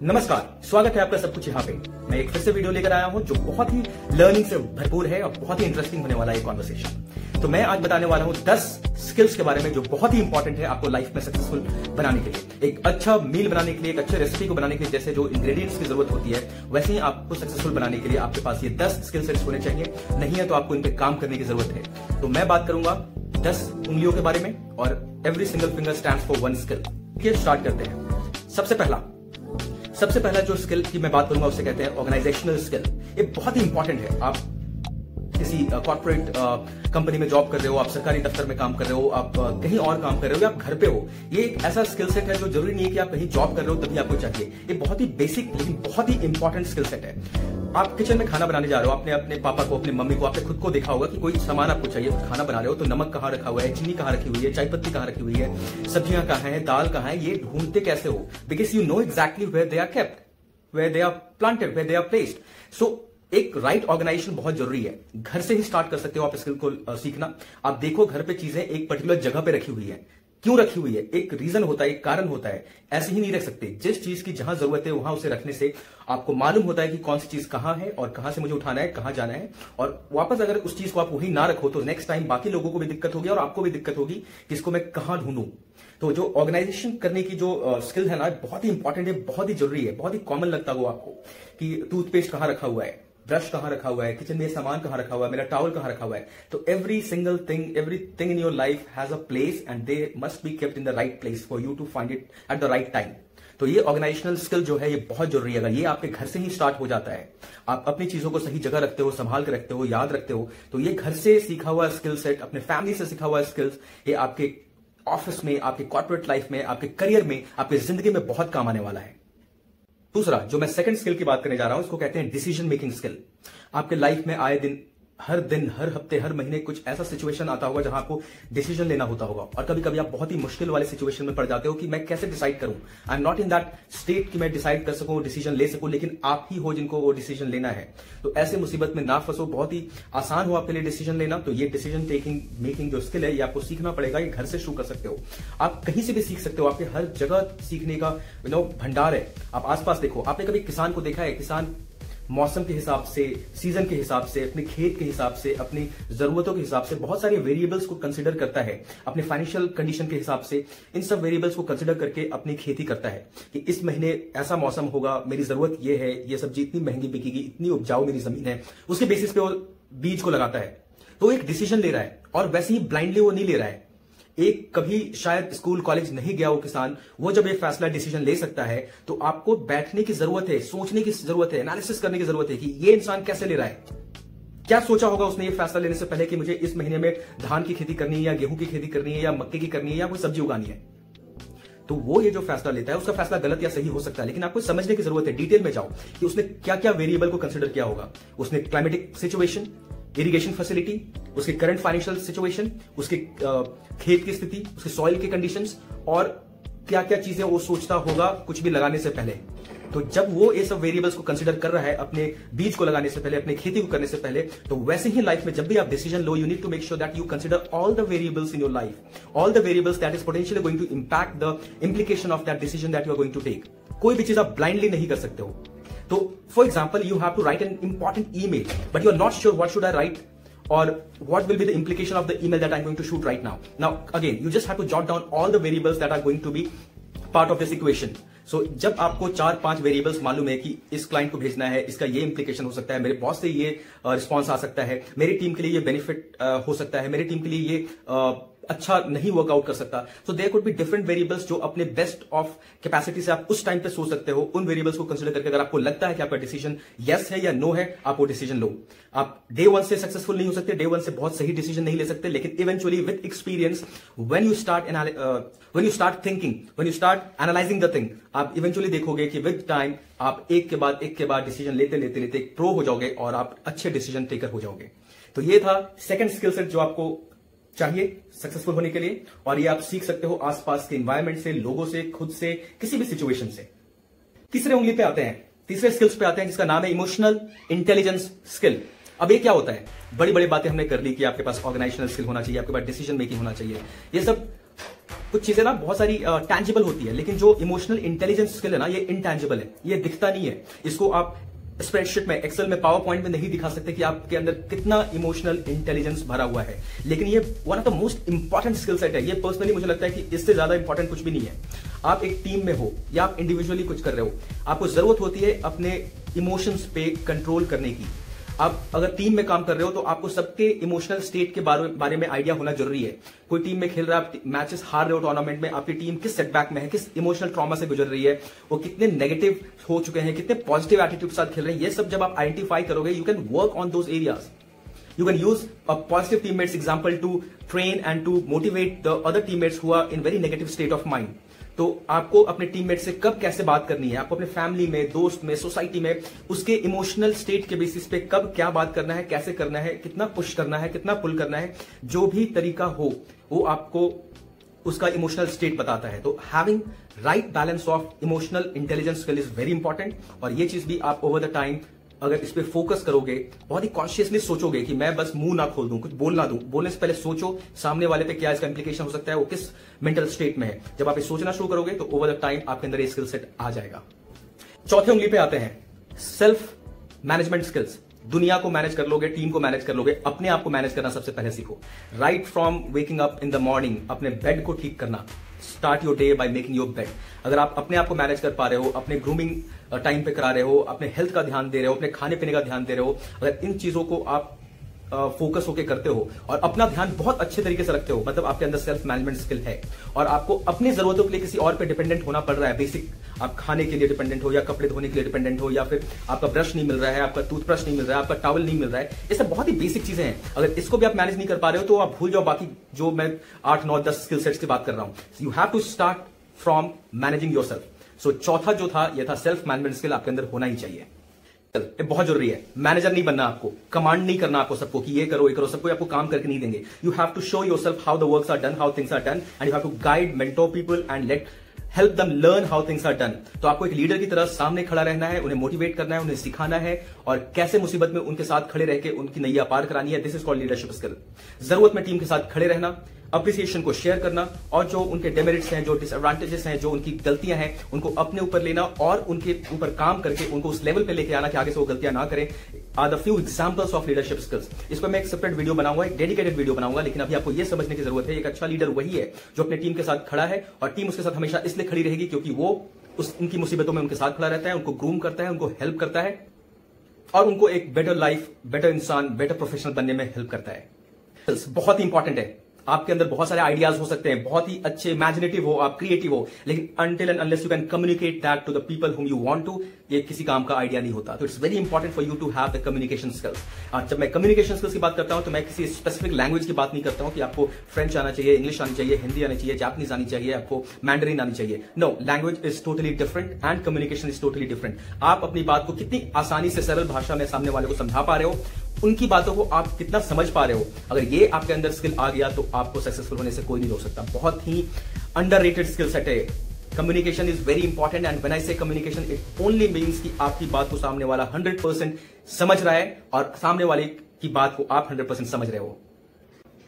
नमस्कार, स्वागत है आपका सब कुछ यहाँ पे। मैं एक फिर से वीडियो लेकर आया हूँ जो बहुत ही लर्निंग से भरपूर है और बहुत ही इंटरेस्टिंग होने वाला है कॉन्वर्सेशन। तो मैं आज बताने वाला हूँ 10 स्किल्स के बारे में जो बहुत ही इंपॉर्टेंट है आपको लाइफ में सक्सेसफुल बनाने के लिए। एक अच्छा मील बनाने के लिए, एक अच्छे रेसिपी को बनाने के लिए जैसे जो इंग्रेडिएंट्स की जरूरत होती है, वैसे ही आपको सक्सेसफुल बनाने के लिए आपके पास ये 10 स्किल सेट्स होने चाहिए। नहीं है तो आपको इन पे काम करने की जरूरत है। तो मैं बात करूंगा 10 उंगलियों के बारे में और every single finger stands for one skill. ये स्टार्ट करते हैं। सबसे पहला जो स्किल की मैं बात करूंगा उसे कहते हैं ऑर्गेनाइजेशनल स्किल। ये बहुत ही इंपॉर्टेंट है। आप किसी कॉर्पोरेट कंपनी में जॉब कर रहे हो, आप सरकारी दफ्तर में काम कर रहे हो, आप कहीं और काम कर रहे हो या आप घर पे हो, ये एक ऐसा स्किल सेट है जो जरूरी नहीं है कि आप कहीं जॉब कर रहे हो तभी आपको चाहिए। ये बहुत ही बेसिक लेकिन बहुत ही इंपॉर्टेंट स्किल सेट है। आप किचन में खाना बनाने जा रहे हो, आपने अपने पापा को, अपने मम्मी को, आपने खुद को देखा होगा कि कोई सामान आपको चाहिए, खाना बना रहे हो तो नमक कहाँ रखा हुआ है, चीनी कहाँ रखी हुई है, चाय पत्ती कहाँ रखी हुई है, सब्जियां कहाँ है, दाल कहाँ है, ये ढूंढते कैसे हो? Because you know exactly where they are kept, where they are planted, where they are placed. So, एक राइट ऑर्गेनाइजेशन बहुत जरूरी है। घर से ही स्टार्ट कर सकते हो आप स्किल को सीखना। आप देखो घर पे चीजें एक पर्टिकुलर जगह पे रखी हुई है। क्यों रखी हुई है? एक रीजन होता है, एक कारण होता है। ऐसे ही नहीं रख सकते। जिस चीज की जहां जरूरत है वहां उसे रखने से आपको मालूम होता है कि कौन सी चीज कहां है और कहां से मुझे उठाना है, कहां जाना है। और वापस अगर उस चीज को आप वहीं ना रखो तो नेक्स्ट टाइम बाकी लोगों को भी दिक्कत होगी और आपको भी दिक्कत होगी कि इसको मैं कहां ढूंढूं। तो जो ऑर्गेनाइजेशन करने की जो स्किल है ना, बहुत ही इंपॉर्टेंट है, बहुत ही जरूरी है। बहुत ही कॉमन लगता है वो आपको कि टूथपेस्ट कहां रखा हुआ है, ब्रश कहां रखा हुआ है, किचन में सामान कहां रखा हुआ है, मेरा टॉवल कहां रखा हुआ है। तो everything in your life has a place and they must be kept in the right place for you to find it at the right time. तो ये ऑर्गेनाइजेशनल स्किल जो है ये बहुत जरूरी है। अगर ये आपके घर से ही स्टार्ट हो जाता है, आप अपनी चीजों को सही जगह रखते हो, संभाल के रखते हो, याद रखते हो, तो ये घर से सीखा हुआ स्किल सेट, अपने फैमिली से सीखा हुआ स्किल्स, ये आपके ऑफिस में, आपके कॉर्पोरेट लाइफ में, आपके करियर में, आपकी जिंदगी में बहुत काम आने वाला है। दूसरा जो मैं सेकंड स्किल की बात करने जा रहा हूं उसको कहते हैं डिसीजन मेकिंग स्किल। आपके लाइफ में आए दिन, हर हफ्ते, हर महीने कुछ ऐसा सिचुएशन आता होगा जहां आपको डिसीजन लेना होता होगा और कभी कभी आप बहुत ही मुश्किल वाले सिचुएशन में पड़ जाते हो कि मैं कैसे डिसाइड करूं। I am not in that state कि मैं डिसाइड कर सकूं, डिसीजन ले सकूं, लेकिन आप ही हो जिनको वो डिसीजन लेना है। तो ऐसे मुसीबत में ना फंसो। बहुत ही आसान हो आपके लिए डिसीजन लेना। तो ये डिसीजन मेकिंग जो स्किल है ये आपको सीखना पड़ेगा। ये घर से शुरू कर सकते हो, आप कहीं से भी सीख सकते हो। आपके हर जगह सीखने का भंडार है। आप आसपास देखो, आपने कभी किसान को देखा है? किसान मौसम के हिसाब से, सीजन के हिसाब से, अपने खेत के हिसाब से, अपनी जरूरतों के हिसाब से बहुत सारे वेरिएबल्स को कंसीडर करता है। अपने फाइनेंशियल कंडीशन के हिसाब से इन सब वेरिएबल्स को कंसीडर करके अपनी खेती करता है कि इस महीने ऐसा मौसम होगा, मेरी जरूरत ये है, ये सब्जी इतनी महंगी बिकेगी, इतनी उपजाऊ मेरी जमीन है। उसके बेसिस पे वो बीज को लगाता है। तो एक डिसीजन ले रहा है और वैसे ही ब्लाइंडली वो नहीं ले रहा है। एक कभी शायद स्कूल कॉलेज नहीं गया वो किसान, वो जब एक फैसला डिसीजन ले सकता है तो आपको बैठने की जरूरत है, सोचने की जरूरत है, एनालिसिस करने की जरूरत है कि ये इंसान कैसे ले रहा है। क्या सोचा होगा उसने ये फैसला लेने से पहले कि मुझे इस महीने में धान की खेती करनी है या गेहूं की खेती करनी है या मक्के की करनी है या कोई सब्जी उगानी है। तो वो ये जो फैसला लेता है उसका फैसला गलत या सही हो सकता है, लेकिन आपको समझने की जरूरत है, डिटेल में जाओ कि उसने क्या क्या वेरिएबल को कंसिडर किया होगा। उसने क्लाइमेटिक सिचुएशन, इरिगेशन फैसिलिटी, उसके करंट फाइनेंशियल सिचुएशन, उसके खेत की स्थिति, उसके सॉइल के कंडीशंस और क्या क्या चीजें वो सोचता होगा कुछ भी लगाने से पहले। तो जब वो ये सब वेरिएबल्स को कंसीडर कर रहा है अपने बीज को लगाने से पहले, अपने खेती को करने से पहले, तो वैसे ही लाइफ में जब भी आप डिसीजन लो, you need to make sure that you consider all the variables in your life, all the variables that is potentially going to impact the implication of that decision that you are going to take. कोई भी चीज आप blindly नहीं कर सकते हो। तो for example you have to write an important email but you are not sure what should I write or what will be the implication of the email that I'm going to shoot right now. Now again, you just have to jot down all the variables that are going to be part of this equation. So जब आपको 4-5 variables मालूम है कि इस client को भेजना है, इसका ये इंप्लीकेशन हो सकता है, मेरे बॉस से ये रिस्पॉन्स आ सकता है, मेरी टीम के लिए ये बेनिफिट हो सकता है, मेरी टीम के लिए ये अच्छा नहीं वर्कआउट कर सकता। So there could be different variables जो अपने बेस्ट ऑफ कैपेसिटी से आप उस टाइम पे सोच सकते हो। उन वेरिएबल्स को कंसीडर करके अगर आपको लगता है कि आपका डिसीजन यस है या नो है, आप वो डिसीजन लो। आप डे 1 से सक्सेसफुल नहीं हो सकते, डे 1 से बहुत सही डिसीजन नहीं ले सकते, लेकिन eventually with experience when you start thinking, when you start analysing the thing, आप इवेंचुअली देखोगे कि विद टाइम आप एक के बाद डिसीजन लेते एक प्रो हो जाओगे और आप अच्छे डिसीजन टेकर हो जाओगे। तो ये था सेकंड स्किल सेट जो आपको चाहिए सक्सेसफुल होने के लिए, और ये आप सीख सकते हो आसपास के एनवायरमेंट से, लोगों से, खुद से, किसी भी सिचुएशन से। तीसरे स्किल्स पे आते हैं जिसका नाम है इमोशनल इंटेलिजेंस स्किल। अब ये क्या होता है? बड़ी बड़ी बातें हमने कर ली कि आपके पास ऑर्गेनाइजेशनल स्किल होना चाहिए, आपके पास डिसीजन मेकिंग होना चाहिए, ये सब कुछ चीजें ना बहुत सारी टैंजिबल होती है, लेकिन जो इमोशनल इंटेलिजेंस स्किल है ना, ये इनटैंजिबल है, ये दिखता नहीं है। इसको आप स्प्रेडशीट में, एक्सेल में, पावर पॉइंट में नहीं दिखा सकते कि आपके अंदर कितना इमोशनल इंटेलिजेंस भरा हुआ है, लेकिन ये one of the most important skill set है। ये पर्सनली मुझे लगता है कि इससे ज्यादा इंपॉर्टेंट कुछ भी नहीं है। आप एक टीम में हो या आप इंडिविजुअली कुछ कर रहे हो, आपको जरूरत होती है अपने इमोशंस पे कंट्रोल करने की। आप अगर टीम में काम कर रहे हो तो आपको सबके इमोशनल स्टेट के बारे में आइडिया होना जरूरी है। कोई टीम में खेल रहा है, मैचेस हार रहे हो टूर्नामेंट में, आपकी टीम किस सेटबैक में है, किस इमोशनल ट्रॉमा से गुजर रही है, वो कितने नेगेटिव हो चुके हैं, कितने पॉजिटिव एटीट्यूड के साथ खेल रहे हैं, ये सब जब आप आइडेंटिफाई करोगे, you can work on those areas. You can use a positive teammates example to train and to motivate the other teammates who are in very negative state of mind. तो आपको अपने टीममेट से कब कैसे बात करनी है, आपको अपने फैमिली में, दोस्त में, सोसाइटी में उसके इमोशनल स्टेट के बेसिस पे कब क्या बात करना है, कैसे करना है, कितना पुश करना है, कितना पुल करना है, जो भी तरीका हो वो आपको उसका इमोशनल स्टेट बताता है। तो having right balance of emotional intelligence skill is very important. और ये चीज भी आप ओवर द टाइम अगर इस पे फोकस करोगे, बहुत ही कॉन्शियसली सोचोगे कि मैं बस मुंह ना खोल दूं, कुछ बोल ना दूं, बोलने से पहले सोचो सामने वाले पे क्या इसका इंप्लीकेशन हो सकता है, वो किस मेंटल स्टेट में है। जब आप ये सोचना शुरू करोगे तो ओवर द टाइम आपके अंदर ये स्किल सेट आ जाएगा। चौथे उंगली पे आते हैं सेल्फ मैनेजमेंट स्किल्स। दुनिया को मैनेज कर लोगे, टीम को मैनेज कर लोगे, अपने आप को मैनेज करना सबसे पहले सीखो। Right from waking up in the morning, अपने बेड को ठीक करना। Start your day by making your bed. अगर आप अपने आप को मैनेज कर पा रहे हो, अपने ग्रूमिंग टाइम पे करा रहे हो, अपने हेल्थ का ध्यान दे रहे हो, अपने खाने पीने का ध्यान दे रहे हो, अगर इन चीजों को आप फोकस होके करते हो और अपना ध्यान बहुत अच्छे तरीके से रखते हो, मतलब आपके अंदर सेल्फ मैनेजमेंट स्किल है और आपको अपनी जरूरतों के लिए किसी और पे डिपेंडेंट होना पड़ रहा है, बेसिक आप खाने के लिए डिपेंडेंट हो या कपड़े धोने के लिए डिपेंडेंट हो या फिर आपका ब्रश नहीं मिल रहा है, आपका टूथब्रश नहीं मिल रहा है, आपका टॉवल नहीं मिल रहा है, ये सब बहुत ही बेसिक चीजें हैं। अगर इसको भी आप मैनेज नहीं कर पा रहे हो तो आप भूल जाओ बाकी जो मैं 8, 9, 10 स्किल सेट्स की बात कर रहा हूं। You have to start from managing yourself. So चौथा जो था ये था सेल्फ मैनेजमेंट स्किल आपके अंदर होना ही चाहिए। ये बहुत जरूरी है। मैनेजर नहीं बनना आपको, कमांड नहीं करना आपको सबको कि ये करो ये करो, सबको आपको काम करके नहीं देंगे। You have to show yourself how the works are done, how things are done, and you have to guide, mentor people and help them learn how things are done. तो आपको एक लीडर की तरह सामने खड़ा रहना है, उन्हें मोटिवेट करना है, उन्हें सिखाना है और कैसे मुसीबत में उनके साथ खड़े रह के उनकी नैया पार करानी है। This is called leadership skill. जरूरत में टीम के साथ खड़े रहना, अप्रिसिएशन को शेयर करना और जो उनके डेमेरिट्स हैं, जो डिसएडवांटेजेस हैं, जो उनकी गलतियां हैं, उनको अपने ऊपर लेना और उनके ऊपर काम करके उनको उस लेवल पे लेके आना कि आगे से वो गलतियां ना करें, are the few examples of leadership skills. इस पर मैं एक सेपरेट वीडियो बनाऊंगा, एक डेडिकेटेड वीडियो बनाऊंगा, लेकिन अभी आपको ये समझने की जरूरत है एक अच्छा लीडर वही है जो अपने टीम के साथ खड़ा है और टीम उसके साथ हमेशा इसलिए खड़ी रहेगी क्योंकि वो उनकी मुसीबतों में उनके साथ खड़ा रहता है, उनको ग्रूम करता है, उनको हेल्प करता है और उनको एक बेटर लाइफ, बेटर इंसान, बेटर प्रोफेशनल बनने में हेल्प करता है। बहुत ही इंपॉर्टेंट है। आपके अंदर बहुत सारे आइडियाज हो सकते हैं, बहुत ही अच्छे इमेजिनेटिव हो, आप क्रिएटिव हो, लेकिन until and unless you can communicate that to the people whom you want to, ये किसी काम का आइडिया नहीं होता। तो it's very important for you to have the communication skills. जब मैं कम्युनिकेशन स्किल्स की बात करता हूं तो मैं किसी स्पेसिफिक लैंग्वेज की बात नहीं करता हूं कि आपको फ्रेंच आना चाहिए, इंग्लिश आनी चाहिए, हिंदी आनी चाहिए, जापानीज आनी चाहिए, आपको मैंडरिन आनी चाहिए। No, language is totally different and communication is totally different. आप अपनी बात को कितनी आसानी से सरल भाषा में सामने वाले को समझा पा रहे हो, उनकी बातों को आप कितना समझ पा रहे हो, अगर ये आपके अंदर स्किल आ गया तो आपको सक्सेसफुल होने से कोई नहीं रोक सकता। बहुत ही अंडररेटेड स्किल सेट है। Communication is very important and when I से कम्युनिकेशन इट ओनली मींस कि आपकी बात को सामने वाला 100% समझ रहा है और सामने वाले की बात को आप 100% समझ रहे हो।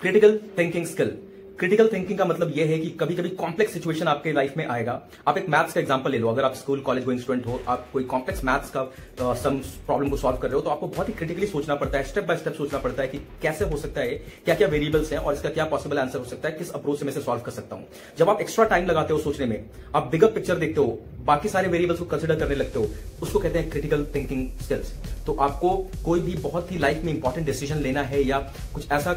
Critical thinking skill. Critical thinking का मतलब यह है कि कभी कभी कॉम्प्लेक्स सिचुएशन आपके लाइफ में आएगा। आप एक मैथ्स का एग्जांपल ले लो, अगर आप स्कूल कॉलेज गोइंग स्टूडेंट हो, आप कोई कॉम्प्लेक्स मैथ्स का सम प्रॉब्लम को सॉल्व कर रहे हो तो आपको बहुत ही क्रिटिकली सोचना पड़ता है, स्टेप बाय स्टेप सोचना पड़ता है कि कैसे हो सकता है, क्या क्या वेरिएबल्स हैं और इसका क्या पॉसिबल आंसर हो सकता है, किस अप्रोच से मैं इसे सॉल्व कर सकता हूं। जब आप एक्स्ट्रा टाइम लगाते हो सोचने में, आप बिगर पिक्चर देखते हो, बाकी सारे वेरिएबल्स को कंसिडर करने लगते हो, उसको कहते हैं क्रिटिकल थिंकिंग स्किल्स। तो आपको कोई भी बहुत ही लाइफ में इंपॉर्टेंट डिसीजन लेना है या कुछ ऐसा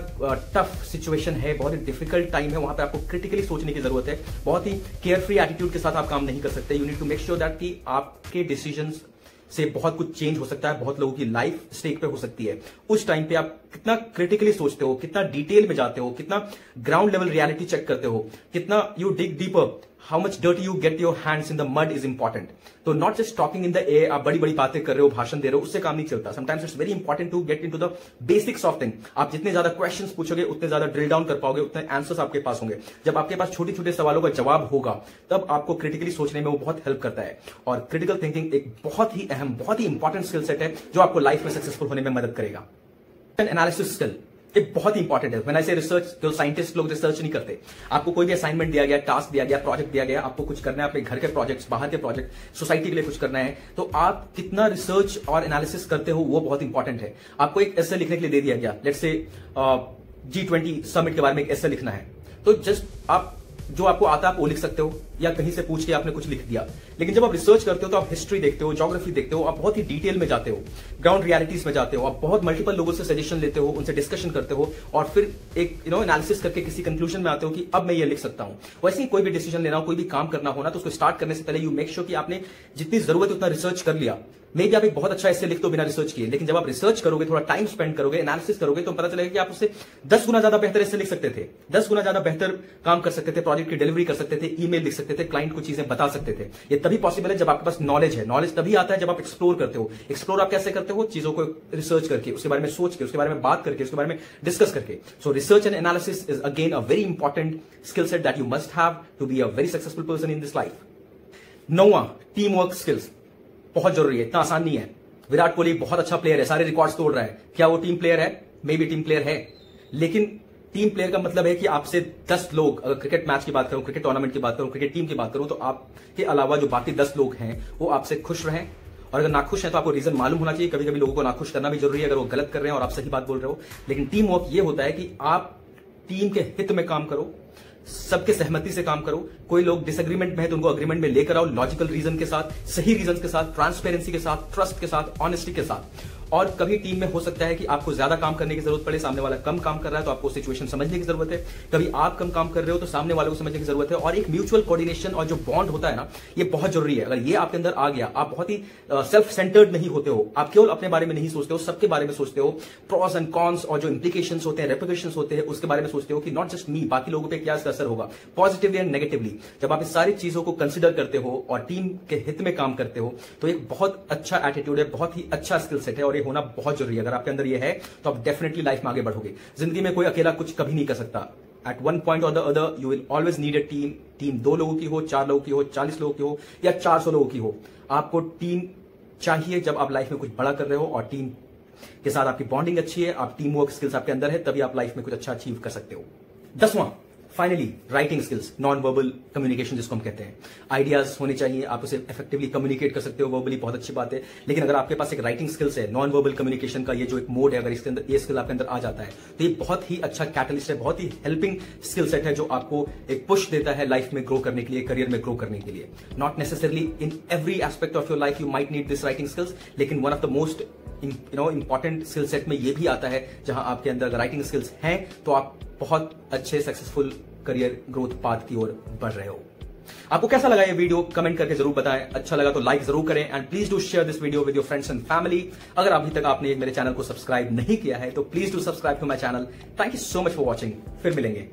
टफ सिचुएशन है, बहुत ही डिफिकल्ट टाइम है, वहां पे आपको क्रिटिकली सोचने की जरूरत है। बहुत ही केयरफ्री एटीट्यूड के साथ आप काम नहीं कर सकते। You need to make sure that कि आपके डिसीजंस से बहुत कुछ चेंज हो सकता है, बहुत लोगों की लाइफ स्टेक पे हो सकती है। उस टाइम पे आप कितना क्रिटिकली सोचते हो, कितना डिटेल में जाते हो, कितना ग्राउंड लेवल रियलिटी चेक करते हो, कितना you dig deeper, how much dirty you get your hands in the mud is important. तो not just talking in the air, आप बड़ी बड़ी बातें कर रहे हो, भाषण दे रहे हो, उससे काम नहीं चलता। Sometimes it's very important to get into the basics of thing. आप जितने ज्यादा क्वेश्चंस पूछोगे उतने ज्यादा ड्रिल डाउन कर पाओगे, उतने आंसर्स आपके पास होंगे। जब आपके पास छोटे छोटे सवालों का जवाब होगा तब आपको क्रिटिकली सोचने में वो बहुत हेल्प करता है। और क्रिटिकल थिंकिंग एक बहुत ही अहम, बहुत ही इंपॉर्टेंट स्किल सेट है जो आपको लाइफ में सक्सेसफुल होने में मदद करेगा। Analysis skill. ये बहुत ही इंपॉर्टेंट है। व्हेन आई से रिसर्च, जो साइंटिस्ट लोग रिसर्च नहीं करते, आपको कोई भी असाइनमेंट दिया गया, टास्क दिया गया, प्रोजेक्ट दिया गया, आपको कुछ करना है, अपने घर के प्रोजेक्ट्स, बाहर के प्रोजेक्ट, सोसाइटी के लिए कुछ करना है, तो आप कितना रिसर्च और एनालिसिस करते हो वो बहुत इंपॉर्टेंट है। आपको एक एसे लिखने के लिए दे दिया गया, लेट्स से G20 समिट के बारे में एक एसे लिखना है, तो जस्ट आप जो आपको आता है आप वो लिख सकते हो, या कहीं से पूछ के आपने कुछ लिख दिया। लेकिन जब आप रिसर्च करते हो तो आप हिस्ट्री देखते हो, ज्योग्राफी देखते हो, आप बहुत ही डिटेल में जाते हो, ग्राउंड रियलिटीज में जाते हो, आप बहुत मल्टीपल लोगों से सजेशन लेते हो, उनसे डिस्कशन करते हो, और फिर एक एनालिसिस करके किसी कंक्लूजन में आते हो कि अब मैं ये लिख सकता हूं। वैसे ही कोई भी डिसीजन लेना हो, कोई भी काम करना हो ना, तो उसको स्टार्ट करने से पहले यू मेक श्योर कि आपने जितनी जरूरत है उतना रिसर्च कर लिया। मे भी आप एक बहुत अच्छा ऐसे लिख दो बिना रिसर्च किए, लेकिन जब आप रिसर्च करोगे, थोड़ा टाइम स्पेंड करोगे, एनालिसिस करोगे, तो पता चलेगा कि आप उससे 10 गुना ज्यादा बेहतर ऐसे लिख सकते थे, 10 गुना ज्यादा बेहतर काम कर सकते थे, प्रोजेक्ट की डिलीवरी कर सकते थे, ईमेल लिख सकते थे, क्लाइंट को चीजें बता सकते थे। ये तभी पॉसिबल है जब आपके पास नॉलेज है। नॉलेज तभी आता है जब आप एक्सप्लोर करते हो। एक्सप्लोर आप कैसे करते हो? चीजों को रिसर्च करके, उसके बारे में सोच के, उसके बारे में बात करके, उसके बारे में डिस्कस करके। So research and analysis is again a very important skill set that you must have to be a very successful person in this life. 9वां, टीम वर्क स्किल्स, बहुत जरूरी है, इतना आसान नहीं है। विराट कोहली बहुत अच्छा प्लेयर है, सारे रिकॉर्ड्स तोड़ रहा है, क्या वो टीम प्लेयर है? मे बी टीम प्लेयर है, लेकिन टीम प्लेयर का मतलब है कि आपसे 10 लोग, अगर क्रिकेट मैच की बात करूं, क्रिकेट टूर्नामेंट की बात करूं, क्रिकेट टीम की बात करूं, तो आपके अलावा जो बाकी 10 लोग हैं वो आपसे खुश रहें। और अगर नाखुश हैं तो आपको रीजन मालूम होना चाहिए। कभी कभी लोगों को नाखुश करना भी जरूरी है अगर वो गलत कर रहे हैं और आप सही बात बोल रहे हो। लेकिन टीम वर्क ये होता है कि आप टीम के हित में काम करो, सबके सहमति से काम करो। कोई लोग डिसएग्रीमेंट में है तो उनको अग्रीमेंट में लेकर आओ, लॉजिकल रीजन के साथ, सही रीजन के साथ, ट्रांसपेरेंसी के साथ, ट्रस्ट के साथ, ऑनेस्टी के साथ। और कभी टीम में हो सकता है कि आपको ज्यादा काम करने की जरूरत पड़े, सामने वाला कम काम कर रहा है तो आपको सिचुएशन समझने की जरूरत है। कभी आप कम काम कर रहे हो तो सामने वाले को समझने की जरूरत है। और एक म्यूचुअल कोऑर्डिनेशन और जो बॉन्ड होता है ना, ये बहुत जरूरी है। अगर ये आपके अंदर आ गया, आप बहुत ही सेल्फ सेंटर्ड नहीं होते हो, आप केवल अपने बारे में नहीं सोचते हो, सबके बारे में सोचते हो। प्रॉस एंड कॉन्स और जो इंप्लीकेशंस होते हैं, रेप्लिकेशंस होते हैं, उसके बारे में सोचते हो कि नॉट जस्ट मी, बाकी लोगों पर क्या इसका असर होगा, पॉजिटिवली एंड नेगेटिवली। जब आप इस सारी चीजों को कंसिडर करते हो और टीम के हित में काम करते हो, तो एक बहुत अच्छा एटीट्यूड है, बहुत ही अच्छा स्किल सेट है, और ये होना बहुत जरूरी है। अगर आपके अंदर ये है तो आप डेफिनेटली लाइफ में आगे बढ़ोगे। जिंदगी में कोई अकेला कुछ कभी नहीं कर सकता। एट वन पॉइंट और the other you will always need a team. Team 2 लोगों की हो, 4 लोगों की हो, 40 लोगों की हो, या 400 लोगों की हो, आपको टीम चाहिए जब आप लाइफ में कुछ बड़ा कर रहे हो और टीम के साथ आपकी बॉन्डिंग अच्छी है, आप टीम वर्क स्किल्स आपके अंदर है, तभी आप लाइफ में कुछ अच्छा अचीव कर सकते हो। 10वां, finally, writing skills, non verbal communication जिसको हम कहते हैं। आइडियाज होने चाहिए, आप उसे इफेक्टिवली कम्युनिकेट कर सकते हो। वर्बली बहुत अच्छी बात है, लेकिन अगर आपके पास एक राइटिंग स्किल्स है, नॉन वर्बल कम्युनिकेशन का ये जो एक मोड है, अगर इसके अंदर ये स्किल आपके अंदर आ जाता है तो ये बहुत ही अच्छा कैटलिस्ट है, बहुत ही हेल्पिंग स्किल सेट है, जो आपको एक पुश देता है लाइफ में ग्रो करने के लिए, करियर में ग्रो करने के लिए। Not necessarily in every aspect of your life you might need this writing skills, लेकिन one of the most important skill set में ये भी आता है, जहां आपके अंदर राइटिंग स्किल्स हैं तो आप बहुत अच्छे सक्सेसफुल करियर ग्रोथ पाथ की ओर बढ़ रहे हो। आपको कैसा लगा ये वीडियो? कमेंट करके जरूर बताएं। अच्छा लगा तो लाइक जरूर करें, and please do share this video with your friends and family. अगर अभी तक आपने मेरे चैनल को सब्सक्राइब नहीं किया है तो please do subscribe to my channel. Thank you so much for watching. फिर मिलेंगे।